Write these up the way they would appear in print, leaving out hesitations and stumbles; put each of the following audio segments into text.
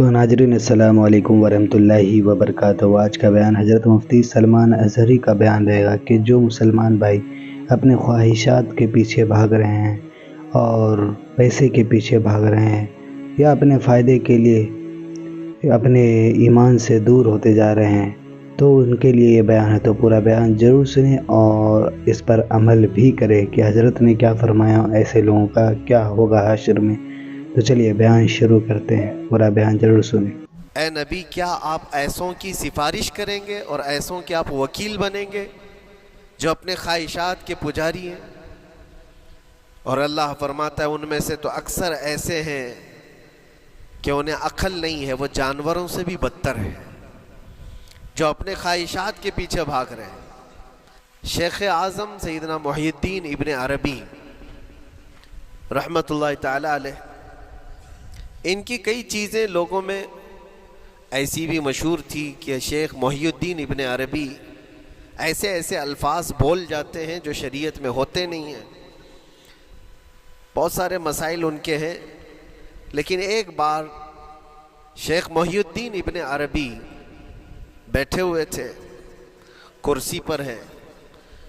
تو ناظرین السلام علیکم ورحمۃ اللہ وبرکاتہ۔ آج کا بیان حضرت مفتی سلمان اظہری کا بیان رہے گا کہ جو مسلمان بھائی اپنے خواہشات کے پیچھے بھاگ رہے ہیں اور پیسے کے پیچھے بھاگ رہے ہیں یا اپنے فائدے کے لیے اپنے ایمان سے دور ہوتے جا رہے ہیں تو ان کے لیے یہ بیان ہے، تو پورا بیان ضرور سنیں اور اس پر عمل بھی کریں کہ حضرت نے کیا فرمایا، ایسے لوگوں کا کیا ہوگا حشر میں۔ تو چلیے بیان شروع کرتے ہیں، پورا بیان ضرور سنیں۔ اے نبی، کیا آپ ایسوں کی سفارش کریں گے اور ایسوں کے آپ وکیل بنیں گے جو اپنے خواہشات کے پجاری ہیں؟ اور اللہ فرماتا ہے ان میں سے تو اکثر ایسے ہیں کہ انہیں عقل نہیں ہے، وہ جانوروں سے بھی بدتر ہیں جو اپنے خواہشات کے پیچھے بھاگ رہے ہیں۔ شیخ اعظم سیدنا محی الدین ابن عربی رحمۃ اللہ تعالی علیہ، ان کی کئی چیزیں لوگوں میں ایسی بھی مشہور تھی کہ شیخ محی الدین ابن عربی ایسے ایسے الفاظ بول جاتے ہیں جو شریعت میں ہوتے نہیں ہیں۔ بہت سارے مسائل ان کے ہیں، لیکن ایک بار شیخ محی الدین ابن عربی بیٹھے ہوئے تھے، کرسی پر ہیں،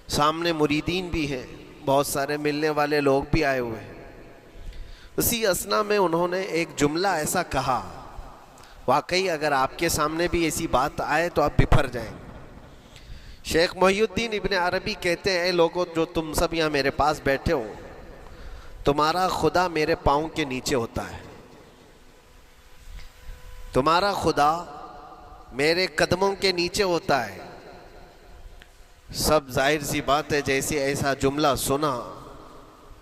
سامنے مریدین بھی ہیں، بہت سارے ملنے والے لوگ بھی آئے ہوئے ہیں۔ اسی اثنا میں انہوں نے ایک جملہ ایسا کہا، واقعی اگر آپ کے سامنے بھی ایسی بات آئے تو آپ بپھر جائیں۔ شیخ محی الدین ابن عربی کہتے ہیں، اے لوگوں جو تم سب یہاں میرے پاس بیٹھے ہو، تمہارا خدا میرے پاؤں کے نیچے ہوتا ہے، تمہارا خدا میرے قدموں کے نیچے ہوتا ہے۔ سب ظاہر سی بات ہے جیسے ایسا جملہ سنا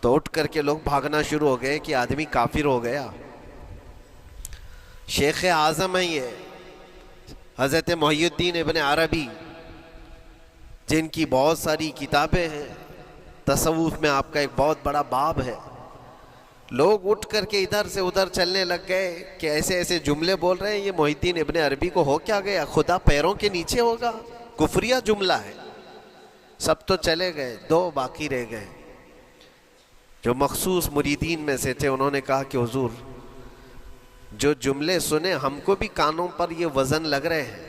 تو اٹھ کر کے لوگ بھاگنا شروع ہو گئے کہ آدمی کافر ہو گیا۔ شیخ اعظم ہیں یہ حضرت محی الدین ابن عربی، جن کی بہت ساری کتابیں ہیں، تصوف میں آپ کا ایک بہت بڑا باب ہے۔ لوگ اٹھ کر کے ادھر سے ادھر چلنے لگ گئے کہ ایسے ایسے جملے بول رہے ہیں، یہ محی الدین ابن عربی کو ہو کیا گیا، خدا پیروں کے نیچے ہوگا، کفریہ جملہ ہے۔ سب تو چلے گئے، دو باقی رہ گئے جو مخصوص مریدین میں سے تھے۔ انہوں نے کہا کہ حضور، جو جملے سنے ہم کو بھی کانوں پر یہ وزن لگ رہے ہیں،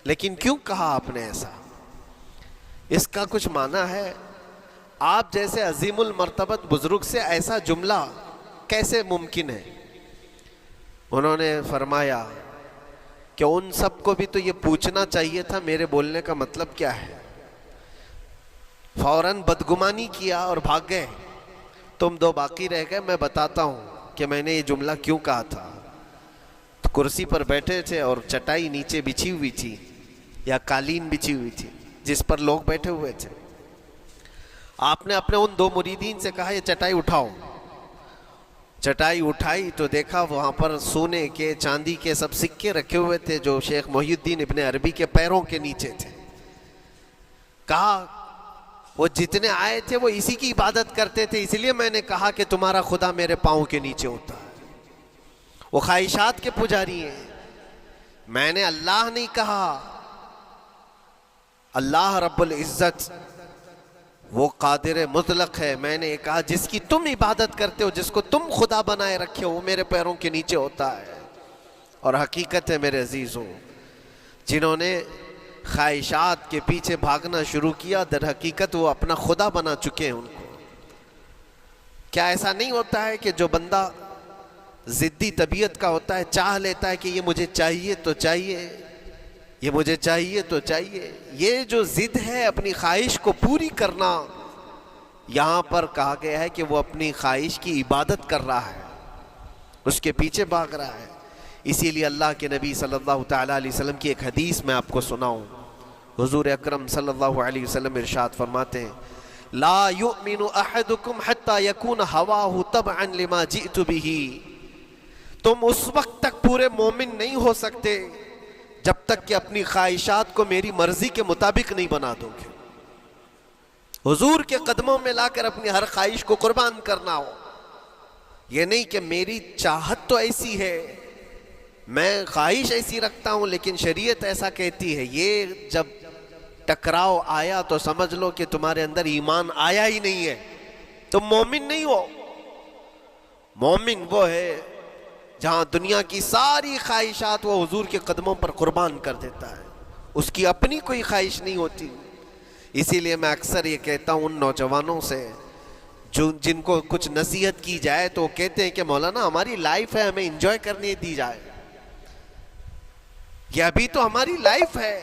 لیکن کیوں کہا آپ نے ایسا؟ اس کا کچھ معنی ہے؟ آپ جیسے عظیم المرتبت بزرگ سے ایسا جملہ کیسے ممکن ہے؟ انہوں نے فرمایا کہ ان سب کو بھی تو یہ پوچھنا چاہیے تھا میرے بولنے کا مطلب کیا ہے۔ فوراً بدگمانی کیا اور بھاگ گئے۔ تم دو باقی رہ گئے، میں بتاتا ہوں کہ میں نے یہ جملہ کیوں کہا تھا۔ تو کرسی پر بیٹھے تھے اور چٹائی نیچے بچھی ہوئی تھی یا قالین بچھی ہوئی تھی جس پر لوگ بیٹھے ہوئے تھے۔ آپ نے اپنے ان دو مریدین سے کہا یہ چٹائی اٹھاؤ۔ چٹائی اٹھائی تو دیکھا وہاں پر سونے کے چاندی کے سب سکے رکھے ہوئے تھے جو شیخ محی الدین ابن عربی کے پیروں کے نیچے تھے۔ کہا وہ جتنے آئے تھے وہ اسی کی عبادت کرتے تھے، اس لیے میں نے کہا کہ تمہارا خدا میرے پاؤں کے نیچے ہوتا ہے۔ وہ خواہشات کے پجاری ہیں، میں نے اللہ نہیں کہا۔ اللہ رب العزت وہ قادر مطلق ہے، میں نے کہا جس کی تم عبادت کرتے ہو، جس کو تم خدا بنائے رکھے ہو، وہ میرے پیروں کے نیچے ہوتا ہے۔ اور حقیقت ہے میرے عزیزوں، جنہوں نے خواہشات کے پیچھے بھاگنا شروع کیا، در حقیقت وہ اپنا خدا بنا چکے ہیں ان کو۔ کیا ایسا نہیں ہوتا ہے کہ جو بندہ ضدی طبیعت کا ہوتا ہے، چاہ لیتا ہے کہ یہ مجھے چاہیے تو چاہیے، یہ مجھے چاہیے تو چاہیے، یہ جو ضد ہے اپنی خواہش کو پوری کرنا، یہاں پر کہا گیا ہے کہ وہ اپنی خواہش کی عبادت کر رہا ہے، اس کے پیچھے بھاگ رہا ہے۔ اسی لیے اللہ کے نبی صلی اللہ تعالیٰ علیہ وسلم کی ایک حدیث میں آپ کو سناؤں۔ حضور اکرم صلی اللہ علیہ وسلم ارشاد فرماتے ہیں، لا یؤمن احدکم حتی یکون ہواہ تبعا لما جئت بہ۔ تم اس وقت تک پورے مومن نہیں ہو سکتے جب تک کہ اپنی خواہشات کو میری مرضی کے مطابق نہیں بنا دو گے۔ حضور کے قدموں میں لا کر اپنی ہر خواہش کو قربان کرنا ہو، یہ نہیں کہ میری چاہت تو ایسی ہے، میں خواہش ایسی رکھتا ہوں لیکن شریعت ایسا کہتی ہے۔ یہ جب ٹکراؤ آیا تو سمجھ لو کہ تمہارے اندر ایمان آیا ہی نہیں ہے، تم مومن نہیں ہو۔ مومن وہ ہے جہاں دنیا کی ساری خواہشات وہ حضور کے قدموں پر قربان کر دیتا ہے، اس کی اپنی کوئی خواہش نہیں ہوتی۔ اسی لیے میں اکثر یہ کہتا ہوں ان نوجوانوں سے جن کو کچھ نصیحت کی جائے تو وہ کہتے ہیں کہ مولانا ہماری لائف ہے، ہمیں انجوائے کرنے دی جائے۔ یہ ابھی تو ہماری لائف ہے،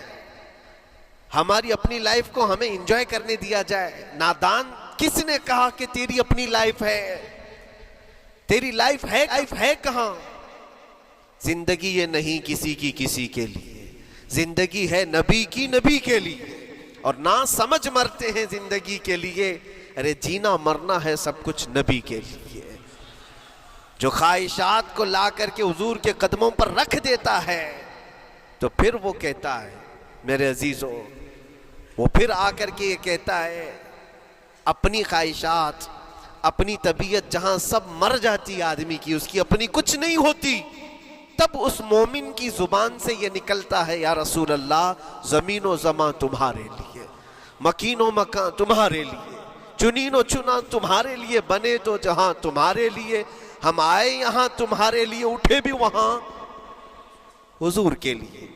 ہماری اپنی لائف کو ہمیں انجوائے کرنے دیا جائے۔ نادان، کس نے کہا کہ تیری اپنی لائف ہے؟ تیری لائف ہے کہاں؟ زندگی یہ نہیں کسی کی کسی کے لیے، زندگی ہے نبی کی نبی کے لیے، اور نہ سمجھ مرتے ہیں زندگی کے لیے، ارے جینا مرنا ہے سب کچھ نبی کے لیے۔ جو خواہشات کو لا کر کے حضور کے قدموں پر رکھ دیتا ہے تو پھر وہ کہتا ہے میرے عزیزو، وہ پھر آ کر کے یہ کہتا ہے اپنی خواہشات، اپنی طبیعت جہاں سب مر جاتی آدمی کی، اس کی اپنی کچھ نہیں ہوتی، تب اس مومن کی زبان سے یہ نکلتا ہے یا رسول اللہ زمین و زمان تمہارے لیے، مکین و مکان تمہارے لیے، چنین و چنا تمہارے لیے، بنے تو جہاں تمہارے لیے، ہم آئے یہاں تمہارے لیے، اٹھے بھی وہاں حضور کے لیے۔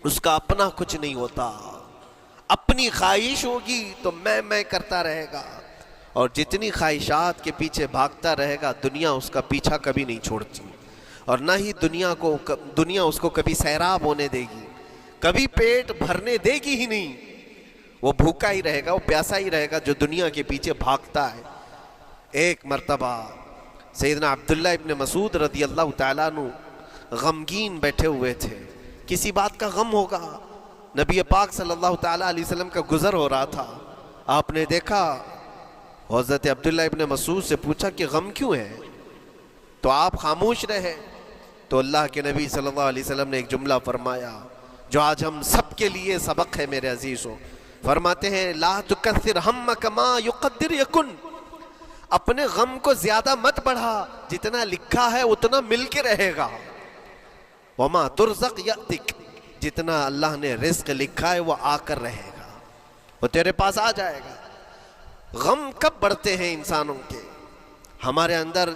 اس کا اپنا کچھ نہیں ہوتا، اپنی خواہش ہوگی تو میں کرتا رہے گا، اور جتنی خواہشات کے پیچھے بھاگتا رہے گا دنیا اس کا پیچھا کبھی نہیں چھوڑتی، اور نہ ہی دنیا اس کو کبھی سیراب ہونے دے گی، کبھی پیٹ بھرنے دے گی ہی نہیں۔ وہ بھوکا ہی رہے گا، وہ پیاسا ہی رہے گا جو دنیا کے پیچھے بھاگتا ہے۔ ایک مرتبہ سیدنا عبداللہ ابن مسعود رضی اللہ تعالیٰ عنہ غمگین بیٹھے ہوئے تھے، کسی بات کا غم ہوگا، نبی پاک صلی اللہ تعالیٰ علیہ وسلم کا گزر ہو رہا تھا، آپ نے دیکھا، حضرت عبداللہ ابن مسعود سے پوچھا کہ غم کیوں ہے؟ تو آپ خاموش رہے، تو اللہ کے نبی صلی اللہ علیہ وسلم نے ایک جملہ فرمایا جو آج ہم سب کے لیے سبق ہے میرے عزیزوں۔ فرماتے ہیں لا تکثر ہمک ما یقدر یکن، اپنے غم کو زیادہ مت بڑھا، جتنا لکھا ہے اتنا مل کے رہے گا، وما ترزق یأتک، جتنا اللہ نے رزق لکھا ہے وہ آ کر رہے گا، وہ تیرے پاس آ جائے گا۔ غم کب بڑھتے ہیں انسانوں کے؟ ہمارے اندر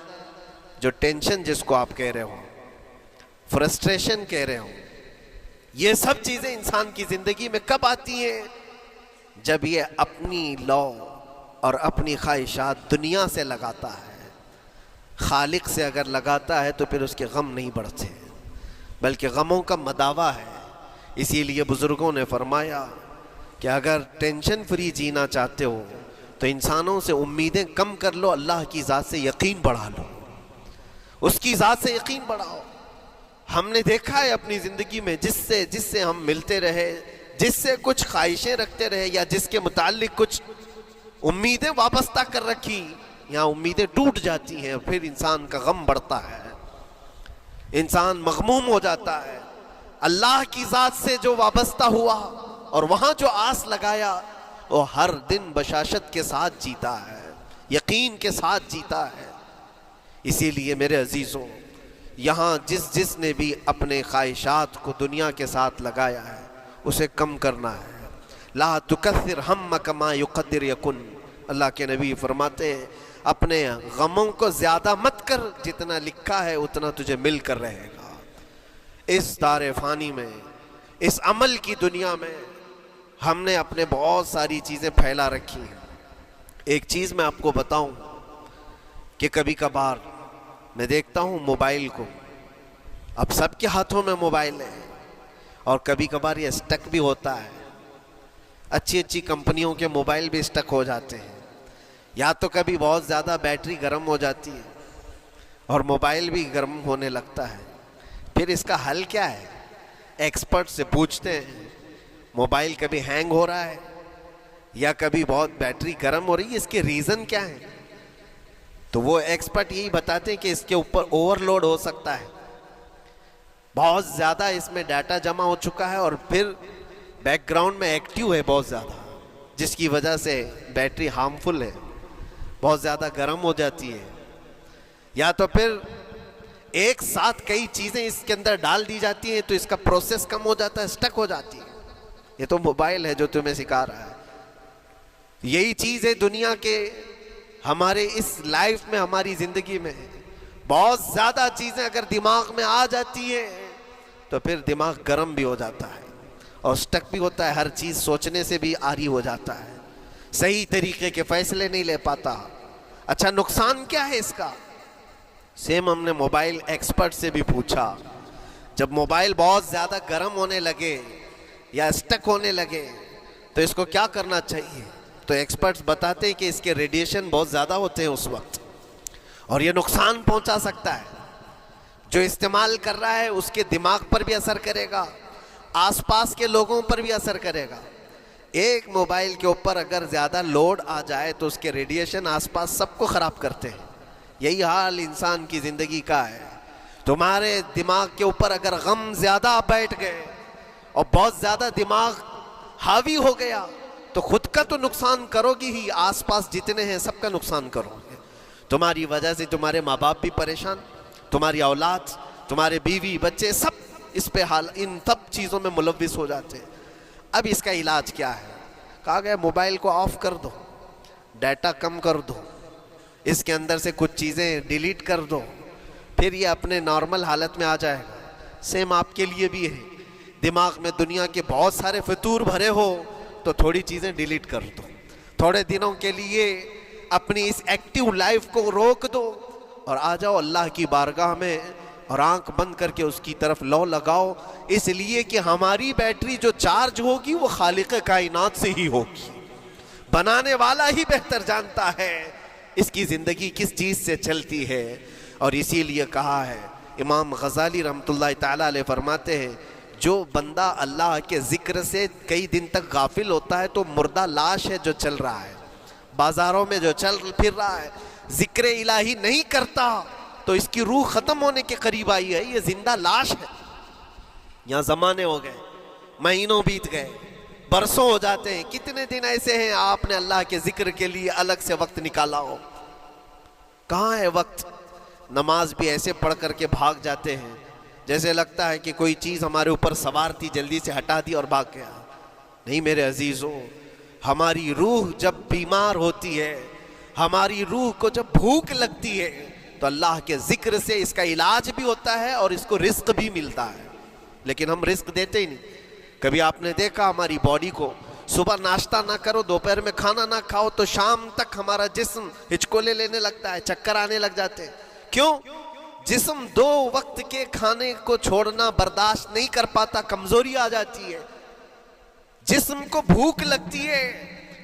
جو ٹینشن جس کو آپ کہہ رہے ہو، فرسٹریشن کہہ رہے ہو، یہ سب چیزیں انسان کی زندگی میں کب آتی ہیں؟ جب یہ اپنی لو اور اپنی خواہشات دنیا سے لگاتا ہے۔ خالق سے اگر لگاتا ہے تو پھر اس کے غم نہیں بڑھتے، بلکہ غموں کا مداوع ہے۔ اسی لیے بزرگوں نے فرمایا کہ اگر ٹینشن فری جینا چاہتے ہو تو انسانوں سے امیدیں کم کر لو، اللہ کی ذات سے یقین بڑھا لو، اس کی ذات سے یقین بڑھاؤ۔ ہم نے دیکھا ہے اپنی زندگی میں جس سے ہم ملتے رہے، جس سے کچھ خواہشیں رکھتے رہے، یا جس کے متعلق کچھ امیدیں وابستہ کر رکھی، یہاں امیدیں ٹوٹ جاتی ہیں، پھر انسان کا غم بڑھتا ہے، انسان مغموم ہو جاتا ہے۔ اللہ کی ذات سے جو وابستہ ہوا اور وہاں جو آس لگایا، وہ ہر دن بشاشت کے ساتھ جیتا ہے، یقین کے ساتھ جیتا ہے۔ اسی لیے میرے عزیزوں، یہاں جس نے بھی اپنے خواہشات کو دنیا کے ساتھ لگایا ہے اسے کم کرنا ہے۔ لا تکثر ہمک ما یقدر یکن، اللہ کے نبی فرماتے ہیں اپنے غموں کو زیادہ مت کر، جتنا لکھا ہے اتنا تجھے مل کر رہے گا۔ اس دار فانی میں، اس عمل کی دنیا میں ہم نے اپنے بہت ساری چیزیں پھیلا رکھی ہیں۔ ایک چیز میں آپ کو بتاؤں کہ کبھی کبھار میں دیکھتا ہوں موبائل کو، اب سب کے ہاتھوں میں موبائل ہے، اور کبھی کبھار یہ اسٹک بھی ہوتا ہے، اچھی کمپنیوں کے موبائل بھی اسٹک ہو جاتے ہیں، یا تو کبھی بہت زیادہ بیٹری گرم ہو جاتی ہے اور موبائل بھی گرم ہونے لگتا ہے۔ پھر اس کا حل کیا ہے؟ ایکسپرٹ سے پوچھتے ہیں موبائل کبھی ہینگ ہو رہا ہے یا کبھی بہت بیٹری گرم ہو رہی ہے، اس کے ریزن کیا ہے؟ تو وہ ایکسپرٹ یہی بتاتے ہیں کہ اس کے اوپر اوور لوڈ ہو سکتا ہے، بہت زیادہ اس میں ڈیٹا جمع ہو چکا ہے، اور پھر بیک گراؤنڈ میں ایکٹیو ہے بہت زیادہ، جس کی وجہ سے بیٹری ہارمفل ہے، بہت زیادہ گرم ہو جاتی ہے، یا تو پھر ایک ساتھ کئی چیزیں اس کے اندر ڈال دی جاتی ہیں تو اس کا پروسیس کم ہو جاتا ہے، اسٹک ہو جاتی ہے۔ یہ تو موبائل ہے جو تمہیں سکھا رہا ہے۔ یہی چیز ہے دنیا کے ہمارے اس لائف میں، ہماری زندگی میں بہت زیادہ چیزیں اگر دماغ میں آ جاتی ہیں تو پھر دماغ گرم بھی ہو جاتا ہے اور سٹک بھی ہوتا ہے، ہر چیز سوچنے سے بھی عاری ہو جاتا ہے، صحیح طریقے کے فیصلے نہیں لے پاتا۔ اچھا نقصان کیا ہے اس کا؟ سیم ہم نے موبائل ایکسپرٹ سے بھی پوچھا، جب موبائل بہت زیادہ گرم ہونے لگے یا سٹک ہونے لگے تو اس کو کیا کرنا چاہیے؟ تو ایکسپرٹس بتاتے ہیں کہ اس کے ریڈیشن بہت زیادہ ہوتے ہیں اس وقت، اور یہ نقصان پہنچا سکتا ہے۔ جو استعمال کر رہا ہے اس کے دماغ پر بھی اثر کرے گا، آس پاس کے لوگوں پر بھی اثر کرے گا۔ ایک موبائل کے اوپر اگر زیادہ لوڈ آ جائے تو اس کے ریڈیشن آس پاس سب کو خراب کرتے ہیں۔ یہی حال انسان کی زندگی کا ہے۔ تمہارے دماغ کے اوپر اگر غم زیادہ بیٹھ گئے اور بہت زیادہ دماغ حاوی ہو گیا تو خود کا تو نقصان کرو گی ہی، آس پاس جتنے ہیں سب کا نقصان کرو گے۔ تمہاری وجہ سے تمہارے ماں باپ بھی پریشان، تمہاری اولاد، تمہارے بیوی بچے سب اس پہ ان سب چیزوں میں ملوث ہو جاتے ہیں۔ اب اس کا علاج کیا ہے؟ کہا گیا موبائل کو آف کر دو، ڈیٹا کم کر دو، اس کے اندر سے کچھ چیزیں ڈیلیٹ کر دو، پھر یہ اپنے نارمل حالت میں آ جائے گا۔ سیم آپ کے لیے بھی ہے، دماغ میں دنیا کے بہت سارے فطور بھرے ہو تو تھوڑی چیزیں ڈیلیٹ کر دو، تھوڑے دنوں کے لیے اپنی اس ایکٹیو لائف کو روک دو اور آ جاؤ اللہ کی بارگاہ میں اور آنکھ بند کر کے اس کی طرف لو لگاؤ، اس لیے کہ ہماری بیٹری جو چارج ہوگی وہ خالق کائنات سے ہی ہوگی، بنانے والا ہی بہتر جانتا ہے اس کی زندگی کس چیز سے چلتی ہے۔ اور اسی لیے کہا ہے، امام غزالی رحمۃ اللہ تعالیٰ علیہ فرماتے ہیں، جو بندہ اللہ کے ذکر سے کئی دن تک غافل ہوتا ہے تو مردہ لاش ہے جو چل رہا ہے، بازاروں میں جو چل پھر رہا ہے، ذکر الہی نہیں کرتا تو اس کی روح ختم ہونے کے قریب آئی ہے، یہ زندہ لاش ہے۔ یہاں زمانے ہو گئے، مہینوں بیت گئے، برسوں ہو جاتے ہیں، کتنے دن ایسے ہیں آپ نے اللہ کے ذکر کے لیے الگ سے وقت نکالا ہو؟ کہاں ہے وقت؟ نماز بھی ایسے پڑھ کر کے بھاگ جاتے ہیں جیسے لگتا ہے کہ کوئی چیز ہمارے اوپر سوار تھی، جلدی سے ہٹا دی اور بھاگ گیا۔ نہیں میرے عزیزوں، ہماری روح جب بیمار ہوتی ہے، ہماری روح کو جب بھوک لگتی ہے تو اللہ کے ذکر سے اس کا علاج بھی ہوتا ہے اور اس کو رزق بھی ملتا ہے، لیکن ہم رزق دیتے ہی نہیں۔ کبھی آپ نے دیکھا ہماری باڈی کو، صبح ناشتہ نہ کرو، دوپہر میں کھانا نہ کھاؤ تو شام تک ہمارا جسم ہچکولے لینے لگتا ہے، چکر آنے لگ جاتے ہیں۔ کیوں؟ جسم 2 وقت کے کھانے کو چھوڑنا برداشت نہیں کر پاتا، کمزوری آ جاتی ہے، جسم کو بھوک لگتی ہے،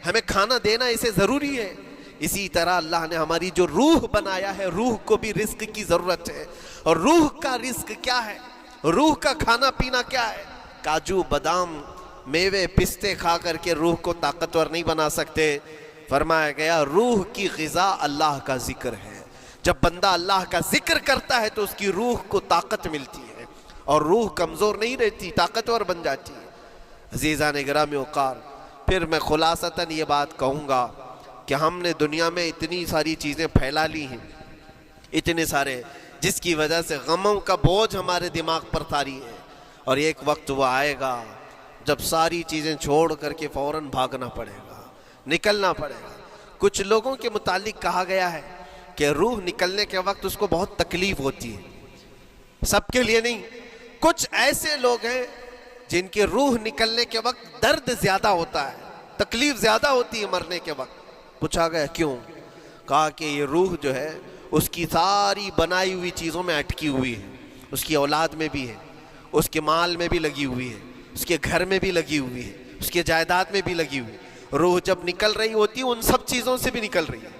ہمیں کھانا دینا اسے ضروری ہے۔ اسی طرح اللہ نے ہماری جو روح بنایا ہے، روح کو بھی رزق کی ضرورت ہے۔ اور روح کا رزق کیا ہے؟ روح کا کھانا پینا کیا ہے؟ کاجو بادام میوے پستے کھا کر کے روح کو طاقتور نہیں بنا سکتے۔ فرمایا گیا روح کی غذا اللہ کا ذکر ہے۔ جب بندہ اللہ کا ذکر کرتا ہے تو اس کی روح کو طاقت ملتی ہے اور روح کمزور نہیں رہتی، طاقتور بن جاتی ہے۔ عزیزان گرامی وقار، پھر میں خلاصتاً یہ بات کہوں گا کہ ہم نے دنیا میں اتنی ساری چیزیں پھیلا لی ہیں، اتنے سارے، جس کی وجہ سے غموں کا بوجھ ہمارے دماغ پر طاری ہے، اور ایک وقت وہ آئے گا جب ساری چیزیں چھوڑ کر کے فوراً بھاگنا پڑے گا، نکلنا پڑے گا۔ کچھ لوگوں کے متعلق کہا گیا ہے کہ روح نکلنے کے وقت اس کو بہت تکلیف ہوتی ہے، سب کے لیے نہیں۔ کچھ ایسے لوگ ہیں جن کی روح نکلنے کے وقت درد زیادہ ہوتا ہے، تکلیف زیادہ ہوتی ہے مرنے کے وقت۔ پوچھا گیا کیوں؟ کہا کہ یہ روح جو ہے اس کی ساری بنائی ہوئی چیزوں میں اٹکی ہوئی ہے، اس کی اولاد میں بھی ہے، اس کے مال میں بھی لگی ہوئی ہے، اس کے گھر میں بھی لگی ہوئی ہے، اس کے جائیداد میں بھی لگی ہوئی ہے۔ روح جب نکل رہی ہوتی ہے ان سب چیزوں سے بھی نکل رہی ہے،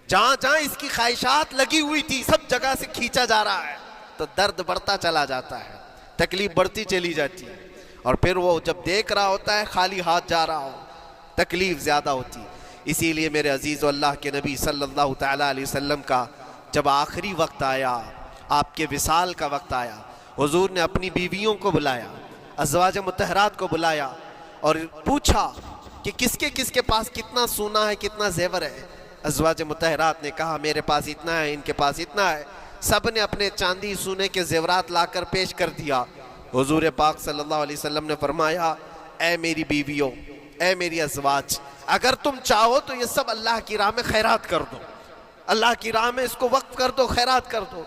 جہاں جہاں اس کی خواہشات لگی ہوئی تھی سب جگہ سے کھینچا جا رہا ہے، تو درد بڑھتا چلا جاتا ہے، تکلیف بڑھتی چلی جاتی ہے، اور پھر وہ جب دیکھ رہا ہوتا ہے خالی ہاتھ جا رہا ہو، تکلیف زیادہ ہوتی ہے۔ اسی لیے میرے عزیز و اللہ کے نبی صلی اللہ تعالیٰ علیہ وسلم کا جب آخری وقت آیا، آپ کے وصال کا وقت آیا، حضور نے اپنی بیویوں کو بلایا، ازواج مطہرات کو بلایا اور پوچھا کہ کس کے پاس کتنا سونا ہے، کتنا زیور ہے۔ ازواج مطہرات نے کہا میرے پاس اتنا ہے، ان کے پاس اتنا ہے، سب نے اپنے چاندی سونے کے زیورات لا کر پیش کر دیا۔ حضور پاک صلی اللہ علیہ وسلم نے فرمایا اے میری بیویوں، اے میری ازواج، اگر تم چاہو تو یہ سب اللہ کی راہ میں خیرات کر دو، اللہ کی راہ میں اس کو وقف کر دو، خیرات کر دو۔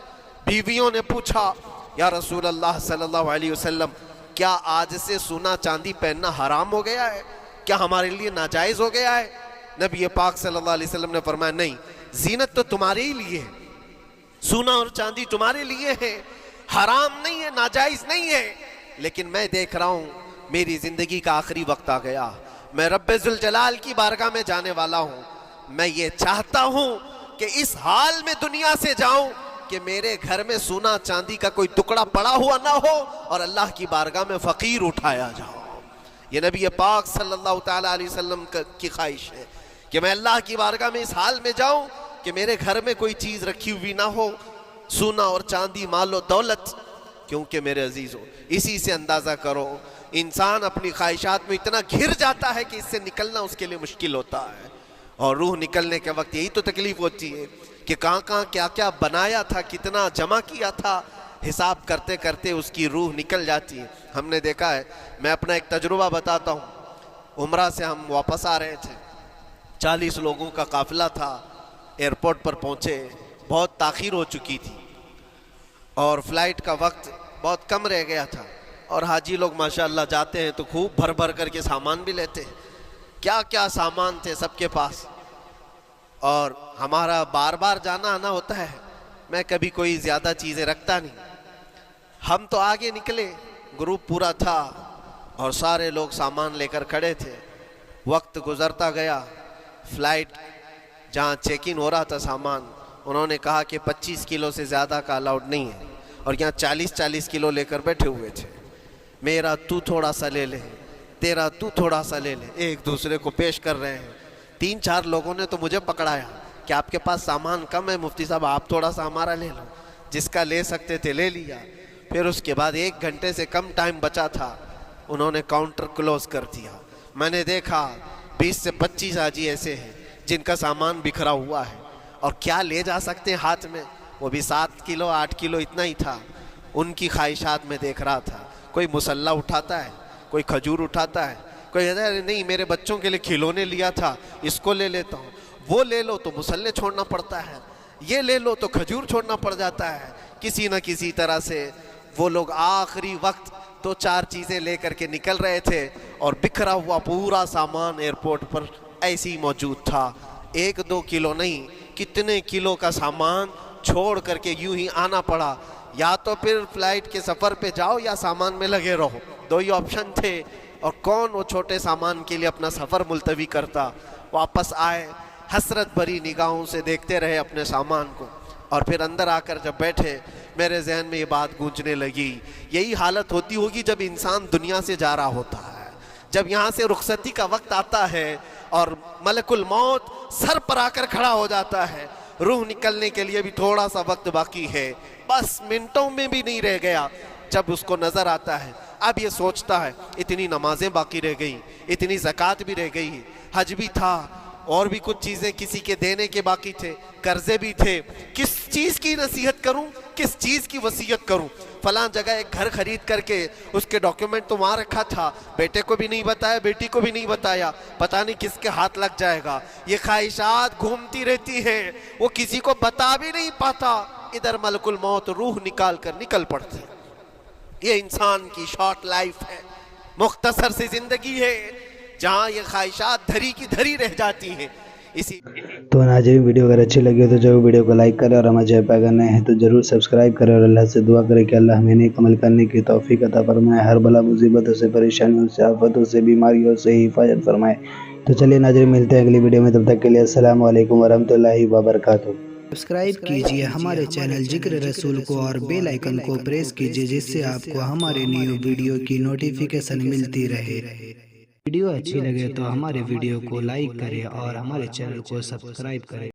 بیویوں نے پوچھا یا رسول اللہ صلی اللہ علیہ وسلم کیا آج سے سونا چاندی پہننا حرام ہو گیا ہے؟ کیا ہمارے لیے ناجائز ہو گیا ہے؟ نبی پاک صلی اللہ علیہ وسلم نے فرمایا نہیں، زینت تو تمہارے ہی لیے ہے، سونا اور چاندی تمہارے لیے ہے، حرام نہیں ہے، ناجائز نہیں ہے، لیکن میں دیکھ رہا ہوں میری زندگی کا آخری وقت آ گیا، میں رب ذوالجلال کی بارگاہ میں جانے والا ہوں، میں یہ چاہتا ہوں کہ اس حال میں دنیا سے جاؤں کہ میرے گھر میں سونا چاندی کا کوئی ٹکڑا پڑا ہوا نہ ہو اور اللہ کی بارگاہ میں فقیر اٹھایا جاؤ۔ یہ نبی پاک صلی اللہ تعالیٰ علیہ وسلم کی خواہش ہے کہ میں اللہ کی بارگاہ میں اس حال میں جاؤں کہ میرے گھر میں کوئی چیز رکھی ہوئی نہ ہو، سونا اور چاندی، مال و دولت، کیونکہ میرے عزیزو اسی سے اندازہ کرو انسان اپنی خواہشات میں اتنا گھر جاتا ہے کہ اس سے نکلنا اس کے لیے مشکل ہوتا ہے، اور روح نکلنے کے وقت یہی تو تکلیف ہوتی ہے کہ کہاں کہاں کیا کیا بنایا تھا، کتنا جمع کیا تھا، حساب کرتے کرتے اس کی روح نکل جاتی ہے۔ ہم نے دیکھا ہے، میں اپنا ایک تجربہ بتاتا ہوں، عمرہ سے ہم واپس آ رہے تھے، 40 لوگوں کا قافلہ تھا، ایئرپورٹ پر پہنچے، بہت تاخیر ہو چکی تھی اور فلائٹ کا وقت بہت کم رہ گیا تھا، اور حاجی لوگ ماشاءاللہ جاتے ہیں تو خوب بھر بھر کر کے سامان بھی لیتے ہیں، کیا کیا سامان تھے سب کے پاس، اور ہمارا بار بار جانا آنا ہوتا ہے، میں کبھی کوئی زیادہ چیزیں رکھتا نہیں۔ ہم تو آگے نکلے، گروپ پورا تھا اور سارے لوگ سامان لے کر کھڑے تھے، وقت گزرتا گیا، فلائٹ جہاں چیک ان ہو رہا تھا سامان، انہوں نے کہا کہ 25 کلو سے زیادہ کا الاؤڈ نہیں ہے، اور یہاں 40 کلو لے کر بیٹھے ہوئے تھے، میرا تو تھوڑا سا لے لے، تیرا تو تھوڑا سا لے لے، ایک دوسرے کو پیش کر رہے ہیں۔ 3-4 لوگوں نے تو مجھے پکڑایا کہ آپ کے پاس سامان کم ہے مفتی صاحب، آپ تھوڑا سا ہمارا لے لو، جس کا لے سکتے تھے لے لیا۔ پھر اس کے بعد 1 گھنٹے سے کم ٹائم بچا تھا، انہوں نے کاؤنٹر کلوز کر دیا۔ میں نے دیکھا 20 سے 25 حاجی ایسے ہیں جن کا سامان بکھرا ہوا ہے، اور کیا لے جا سکتے ہیں ہاتھ میں، وہ بھی 7 کلو 8 کلو اتنا ہی تھا۔ ان کی خواہشات میں دیکھ رہا تھا، کوئی مسلح اٹھاتا ہے، کوئی کھجور اٹھاتا ہے، کوئی کہتا ہے نہیں میرے بچوں کے لیے کھلونے لیا تھا اس کو لے لیتا ہوں، وہ لے لو تو مسلح چھوڑنا پڑتا ہے، یہ لے لو تو کھجور چھوڑنا پڑ جاتا ہے۔ کسی نہ کسی طرح سے وہ لوگ آخری وقت 2-4 چیزیں لے کر کے نکل رہے تھے، اور بکھرا ہوا پورا سامان ایئرپورٹ پر ایسے ہی موجود تھا، 1-2 کلو نہیں، کتنے کلو کا سامان چھوڑ کر کے یوں ہی آنا پڑا۔ یا تو پھر فلائٹ کے سفر پہ جاؤ یا سامان میں لگے رہو، 2 ہی آپشن تھے، اور کون وہ چھوٹے سامان کے لیے اپنا سفر ملتوی کرتا۔ واپس آئے، حسرت بھری نگاہوں سے دیکھتے رہے اپنے سامان کو، اور پھر اندر آ کر جب بیٹھے میرے ذہن میں یہ بات گونجنے لگی، یہی حالت ہوتی ہوگی جب انسان دنیا سے جا رہا ہوتا ہے، جب یہاں سے رخصتی کا وقت آتا ہے اور ملک الموت سر پر آ کر کھڑا ہو جاتا ہے، روح نکلنے کے لیے بھی تھوڑا سا وقت باقی ہے، بس منٹوں میں بھی نہیں رہ گیا، جب اس کو نظر آتا ہے اب یہ سوچتا ہے اتنی نمازیں باقی رہ گئی، اتنی زکوٰۃ بھی رہ گئی، حج بھی تھا، اور بھی کچھ چیزیں کسی کے دینے کے باقی تھے، قرضے بھی تھے، کس چیز کی نصیحت کروں، کس چیز کی وصیت کروں، فلاں جگہ ایک گھر خرید کر کے اس کے ڈاکیومنٹ تو وہاں رکھا تھا، بیٹے کو بھی نہیں بتایا، بیٹی کو بھی نہیں بتایا، پتہ نہیں کس کے ہاتھ لگ جائے گا، یہ خواہشات گھومتی رہتی ہیں، وہ کسی کو بتا بھی نہیں پاتا، ادھر ملک الموت روح نکال کر نکل پڑتے۔ یہ انسان کی شارٹ لائف ہے، مختصر سی زندگی ہے، جہاں یہ خواہشات دھری کی دھری رہ جاتی ہیں۔ اسی تو ناظرین ویڈیو اگر اچھی لگی ہو تو ضرور ویڈیو کو لائک کریں، اور ہمارے چینل پہ اگر نئے ہیں تو ضرور سبسکرائب کریں، اور اللہ سے دعا کریں کہ اللہ ہمیں نیک عمل کرنے کی توفیق عطا فرمائے، ہر بلا مصیبتوں سے، پریشانیوں سے، آفتوں سے، بیماریوں سے حفاظت فرمائے۔ تو چلیے ناظرین ملتے ہیں اگلی ویڈیو میں، تب تک کے لیے السلام علیکم ورحمۃ اللہ وبرکاتہ۔ سبسکرائب کیجئے ہمارے چینل ذکر رسول کو، اور بیل آئیکن کو پریس کیجئے، جس سے آپ کو ہمارے نیو ویڈیو کی نوٹیفیکیشن ملتی رہے۔ ویڈیو اچھی لگے تو ہمارے ویڈیو کو لائک کریں اور ہمارے چینل کو سبسکرائب کریں۔